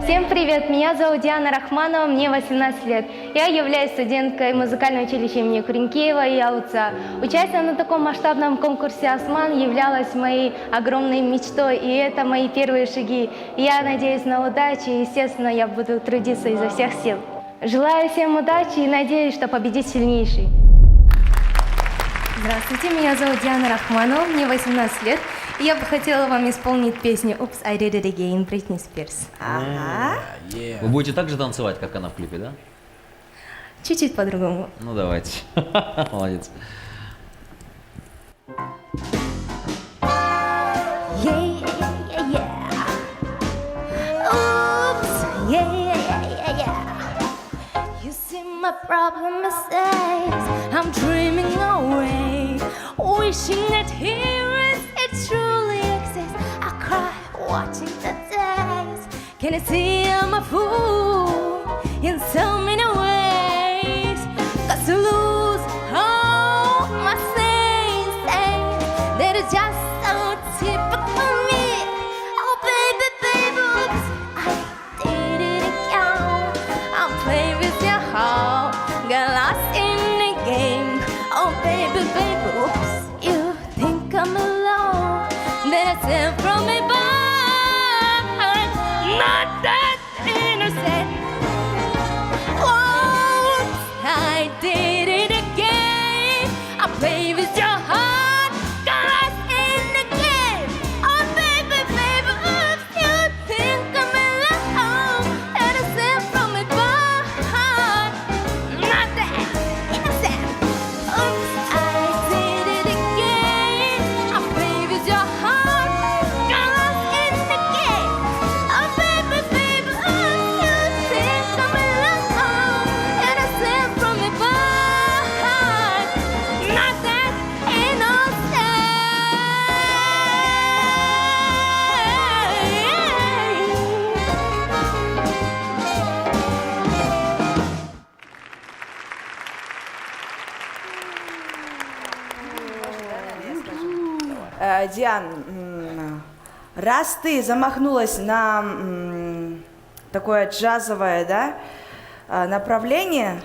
Всем привет, меня зовут Диана Рахманова, мне 18 лет. Я являюсь студенткой музыкального училища имени Куренкеева и Ауца. Участие на таком масштабном конкурсе «Осман» являлось моей огромной мечтой, и это мои первые шаги. Я надеюсь на удачу, и, естественно, я буду трудиться изо всех сил. Желаю всем удачи и надеюсь, что победит сильнейший. Здравствуйте, меня зовут Диана Рахманова, мне 18 лет. И я бы хотела вам исполнить песню «Oops, I Did It Again» Бритни Спирс. Ага. Вы будете так же танцевать, как она в клипе, да? Чуть-чуть по-другому. Ну давайте. Молодец. My problem mistakes, I'm dreaming away, wishing that here it truly exists. I cry watching the days. Can you see I'm a fool in so many ways? Got to lose all my things, that is just so typical me. Oh baby, baby, oops, I did it again. I'm playing with your heart. Got lost in the game. Oh baby, baby, whoops. You think I'm alone? That's it from me, but not that innocent. Whoops, I did it again. I play with your heart. Got lost in the game. Oh baby, baby, whoops. You think I'm alone? That's it from me, but Диан, раз ты замахнулась на такое джазовое, да, направление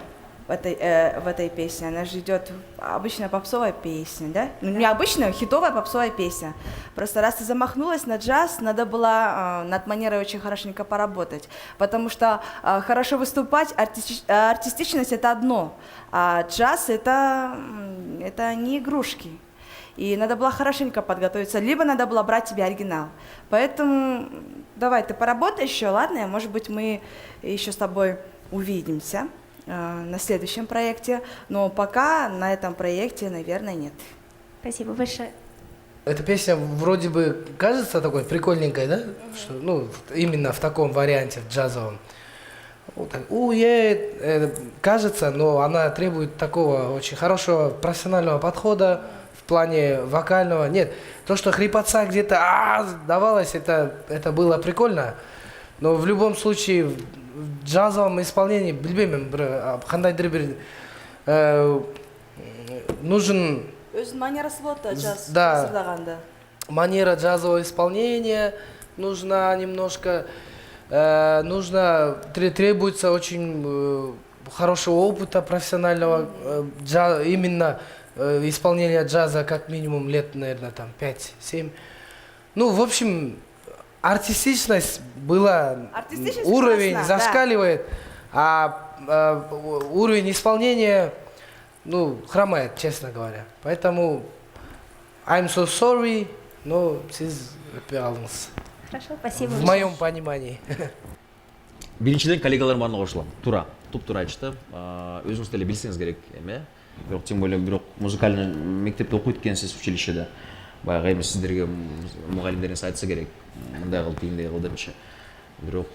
в этой песне, она же идет обычная попсовая песня, да? Ну, не обычная, хитовая попсовая песня. Просто раз ты замахнулась на джаз, надо было над манерой очень хорошенько поработать. Потому что хорошо выступать, артистичность — это одно, а джаз — это не игрушки. И надо было хорошенько подготовиться, либо надо было брать тебе оригинал. Поэтому давай, ты поработай еще, ладно? Может быть, мы еще с тобой увидимся на следующем проекте, но пока на этом проекте, наверное, нет. Спасибо большое. Эта песня вроде бы кажется такой прикольненькой, да? Что, ну, именно в таком варианте, в джазовом. Вот так, кажется, но она требует такого очень хорошего профессионального подхода в плане вокального. Нет, то, что хрипотца где-то давалось, это было прикольно. Но в любом случае, в джазовом исполнении, нужен... манерасы болады джаз. Да, манера джазового исполнения нужна немножко, требуется очень хорошего опыта профессионального, именно исполнения джаза как минимум лет, наверное, там 5-7. Ну, в общем, артистичность была, уровень классно, зашкаливает, а уровень исполнения, ну, хромает, честно говоря. Поэтому I'm so sorry, но siz balance. Хорошо, спасибо. В моем понимании. Биринчиден коллегаларым барына кошулам. Тура, тура айтышты. Өзүңүз деле билсеңиз керек эми. Бирок тем более музыкальный мектепте окуйт экенсиз училищеде. Баягы эми сиздерге мугалимдериңиз айтса керек. Мындай кыл, тигиндей кыл депчи. Бирок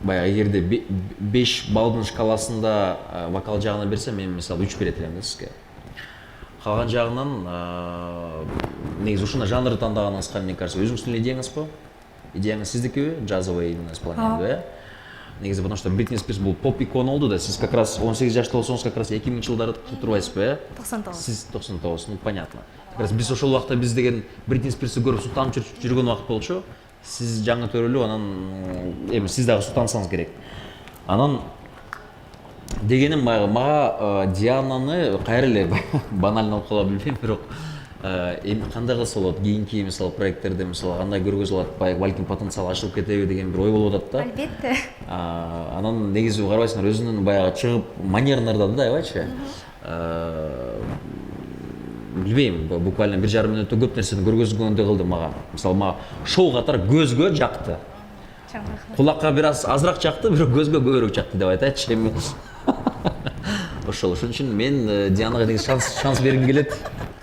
баягы эгерде 5 балдын шкаласында вокал жагына берсем, мен мисалы 3 берет элем да сизге. Калган жагынан негизи ушуна жанрды тандагыныңызга, мне кажется, өзүңүздүн идеяңыз по? Идеяңыз сиздикиби? Джазовый именно исполнение, да? Негизи, потому что Бритни Спирс бул поп икон болду да, сиз как раз 18 жашта болсоңуз, как раз 2000-жылдары турбайсызбы, э? 99. Сиз 99, ну понятно. Как раз биз ошол убакта биз деген Бритни Спирсти көрүп суктанып жүргөн убакыт болчу. сіз жаңа төрөлүү анан эми сиз дагы сутансаңыз керек. Анан дегеним мага Диананы кайра эле банально болуп кала билбейм, бирок эми кандай кылса болот, кийинки мисалы проекттерде мисалы кандай көргөзүлүп атпайбы, балким потенциал ачылып кетеби деген бир ой болуп атат да. Албетте. Анан негизи карабайсыңар өзүнүн баягы чыгып манераларда да аябайчы. Билбейм, буквально 1,5 мүнөттө көп нерсени көргөзгөндөй кылды мага. Мисалы мага шоу катары көзгө жакты. Чоң рахмат. Кулакка бир аз азыраак жакты, бирок көзгө көбүрөөк жакты деп айтайынчы эми. Ошол үчүн мен Дианага негизи шанс бергим келет,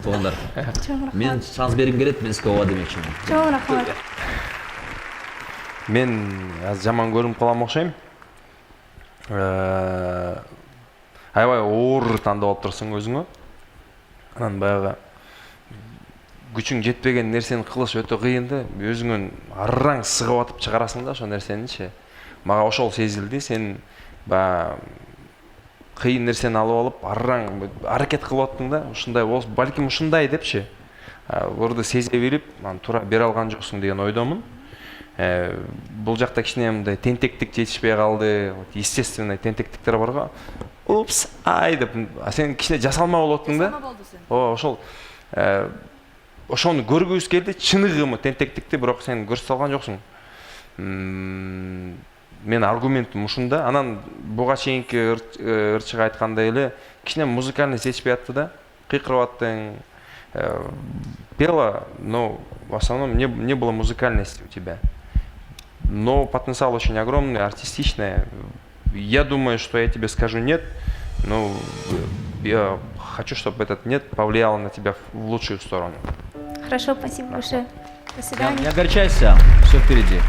туугандар. Чоң рахмат. Мен шанс бергим келет, мен сизге ооба демекчимин. Чоң рахмат. Мен аз жаман көрүнүп калам окшойм. Аябай оор тандап алып турсуң өзүңө. Анан баягы күчүң жетпеген нерсени кылыш өтө кыйын да. Өзүңөн арраң сыгып атып чыгарасың да ошол нерсеничи. Мага ошол сезилди. Сен баягы кыйын нерсени алып алып, арраң аракет кылып аттың да. Ушундай болсо, балким ушундай депчи. Орду сезе билип, анан туура бере алган жоксуң деген ойдомун. Бул жакта кичине мындай тентектик жетишпей калды. Естественно, тентектиктер бар го. Упс, ай деп, сен кичине жасалма болуп аттың да. Ооба, ошол ошону көргүбүз келди, чыныгымы тентектикти, бирок сен көрсөтө алган жоксуң. Мен аргументим ушунда. Анан буга чейинки ырчыга айткандай эле, кичине музыкальный жетишпей атты да. Кыйкырып аттың. Пела, но в основном не было музыкальности у тебя. Но потенциал очень огромный, артистичный. Я думаю, что я тебе скажу нет, но я хочу, чтобы этот нет повлиял на тебя в лучшую сторону. Хорошо, спасибо большое. До свидания. Не огорчайся, все впереди.